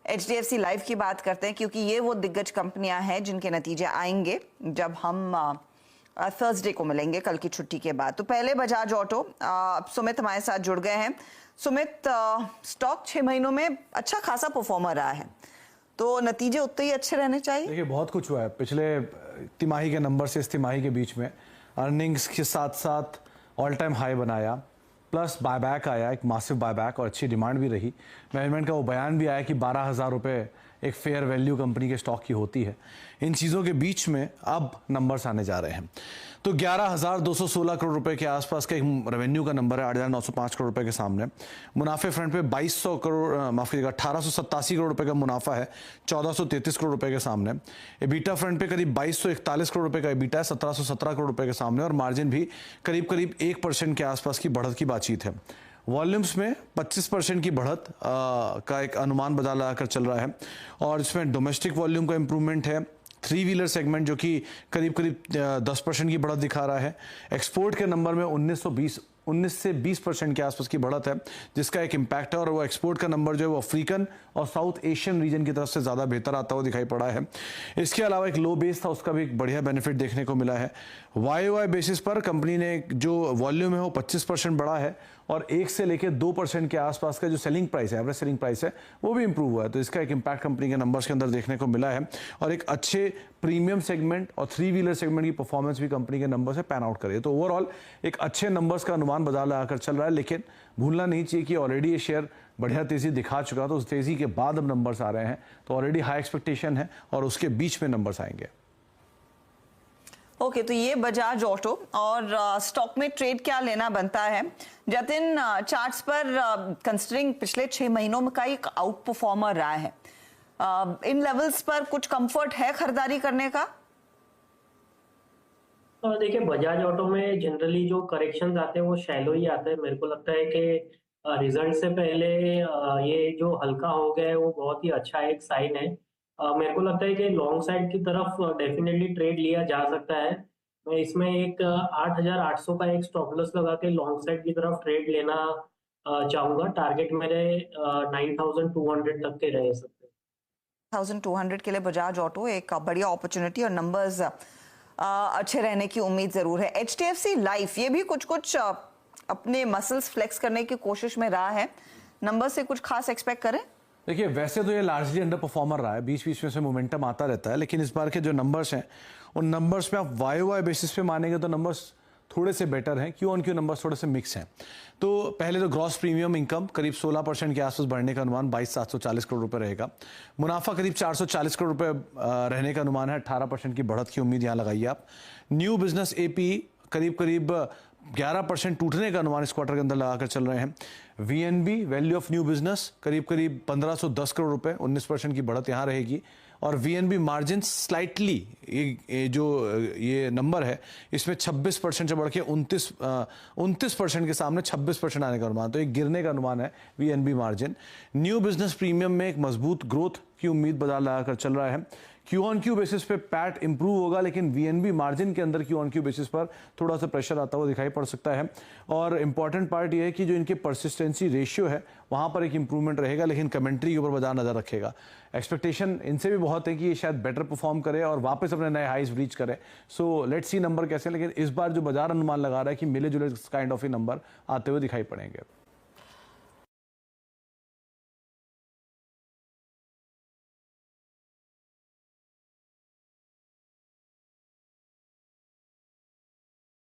HDFC life की बात करते हैं क्योंकि ये वो दिग्गज कंपनियां हैं जिनके नतीजे आएंगे जब हम थर्सडे को मिलेंगे कल की छुट्टी के बाद। तो पहले बजाज ऑटो, सुमित हमारे साथ जुड़ गए हैं। सुमित, स्टॉक 6 महीनों में अच्छा खासा परफॉर्मर रहा है, तो नतीजे उतने ही अच्छे रहने चाहिए। देखिए बहुत कुछ हुआ है पिछले तिमाही के नंबर से इस तिमाही के बीच में। अर्निंग्स के साथ साथ ऑल टाइम हाई बनाया, प्लस बायबैक आया, एक मासिव बायबैक, और अच्छी डिमांड भी रही। मैनेजमेंट का वो बयान भी आया कि 12,000 रुपये एक फेयर वैल्यू कंपनी के स्टॉक की होती है। इन चीज़ों के बीच में अब नंबर्स आने जा रहे हैं। तो 11,216 करोड़ रुपए के आसपास का एक रेवेन्यू का नंबर है 8,905 करोड़ रुपए के सामने। मुनाफे फ्रंट पे 2,200 करोड़, माफ कीजिएगा, 1,887 करोड़ रुपए का मुनाफा है 1,433 करोड़ रुपए के सामने। एबिटा फ्रंट पे करीब 2,241 करोड़ रुपए का एबिटा है 1,717 करोड़ रुपए के सामने, और मार्जिन भी करीब करीब 1% के आसपास की बढ़त की बातचीत है। वॉल्यूम्स में 25% की बढ़त का एक अनुमान बाजार लगाकर चल रहा है, और इसमें डोमेस्टिक वॉल्यूम का इंप्रूवमेंट है। 3 व्हीलर सेगमेंट जो कि करीब करीब 10% की बढ़त दिखा रहा है। एक्सपोर्ट के नंबर में 19 से 20% के आसपास की बढ़त है, जिसका एक इम्पैक्ट है, और वो एक्सपोर्ट का नंबर जो है वो अफ्रीकन और साउथ एशियन रीजन की तरफ से ज़्यादा बेहतर आता हुआ दिखाई पड़ा है। इसके अलावा एक लो बेस था, उसका भी एक बढ़िया बेनिफिट देखने को मिला है। YoY बेसिस पर कंपनी ने जो वॉल्यूम है वो 25% बढ़ा है, और 1 से लेकर 2% के आसपास का जो सेलिंग प्राइस है, एवरेज सेलिंग प्राइस है, वो भी इंप्रूव हुआ है। तो इसका एक इम्पैक्ट कंपनी के नंबर्स के अंदर देखने को मिला है, और एक अच्छे प्रीमियम सेगमेंट और 3 व्हीलर सेगमेंट की परफॉर्मेंस भी कंपनी के नंबर से पैन आउट करे। तो ओवरऑल एक अच्छे नंबर्स का अनुमान बाजार लगाकर चल रहा है, लेकिन भूलना नहीं चाहिए कि ऑलरेडी ये शेयर बढ़िया तेजी दिखा चुका, तो उस तेजी के बाद अब नंबर्स आ रहे हैं, तो ऑलरेडी हाई एक्सपेक्टेशन है और उसके बीच में नंबर्स आएंगे। ओके, तो ये बजाज ऑटो, और स्टॉक में ट्रेड क्या लेना बनता है जतिन? चार्ट्स पर कंसिडरिंग पिछले 6 महीनों में का एक आउट परफॉर्मर रहा है, इन लेवल्स पर कुछ कंफर्ट है खरीदारी करने का? देखिए, बजाज ऑटो में जनरली जो करेक्शंस आते हैं वो शैलो ही आते हैं। मेरे को लगता है कि रिजल्ट से पहले ये जो हल्का हो गया है वो बहुत ही अच्छा एक साइन है। मेरे को लगता है कि लॉन्ग साइड की तरफ डेफिनेटली ट्रेड लिया जा सकता है। मैं इसमें एक 8,800 का एक स्टॉप लॉस लगा के लॉन्ग साइड की तरफ ट्रेड लेना चाहूंगा। टारगेट मेरे 9,200 तक के रह सकते हैं। 1,200 के लिए बजाज ऑटो एक बढ़िया अपॉर्चुनिटी, और नंबर्स अच्छे रहने की उम्मीद जरूर है। HDFC लाइफ ये भी कुछ अपने मसल्स फ्लेक्स करने की कोशिश में रहा है, नंबर से कुछ खास एक्सपेक्ट करें? देखिए वैसे तो ये लार्जली अंडर परफॉर्मर रहा है, बीच बीच में से मोमेंटम आता रहता है, लेकिन इस बार के जो नंबर्स हैं उन नंबर्स में आप YoY बेसिस पे मानेंगे तो नंबर्स थोड़े से बेटर हैं। Q on Q नंबर्स थोड़े से मिक्स हैं। तो पहले तो ग्रॉस प्रीमियम इनकम करीब 16% के आसपास बढ़ने का अनुमान 22,740 करोड़ रुपए रहेगा। मुनाफा करीब 440 करोड़ रुपए रहने का अनुमान है, 18% की बढ़त की उम्मीद यहाँ लगाइए आप। न्यू बिजनेस APE करीब करीब 11% टूटने का अनुमान इस क्वार्टर के अंदर लगाकर चल रहे हैं। VNB value of new business करीब करीब 1,510 करोड़ रुपए, 19% की बढ़त यहाँ रहेगी। और VNB मार्जिन स्लाइटली ये नंबर है इसमें 26% से बढ़ के 29% के सामने 26% आने का अनुमान, तो एक गिरने का अनुमान है VNB margin. New business premium में एक मजबूत ग्रोथ की उम्मीद बाजार लगाकर चल रहा है। Q on Q बेसिस पे पैट इंप्रूव होगा, लेकिन VNB मार्जिन के अंदर Q on Q बेसिस पर थोड़ा सा प्रेशर आता हुआ दिखाई पड़ सकता है। और इंपॉर्टेंट पार्ट ये है कि जो इनके परसिस्टेंसी रेशियो है वहां पर एक इंप्रूवमेंट रहेगा, लेकिन कमेंट्री के ऊपर बाजार नजर रखेगा। एक्सपेक्टेशन इनसे भी बहुत है कि ये शायद बेटर परफॉर्म करे और वापस अपने नए हाइज ब्रीच करे। सो लेट्स सी नंबर कैसे, लेकिन इस बार जो बाजार अनुमान लगा रहा है कि मिले जुले काइंड ऑफ ही नंबर आते हुए दिखाई पड़ेंगे।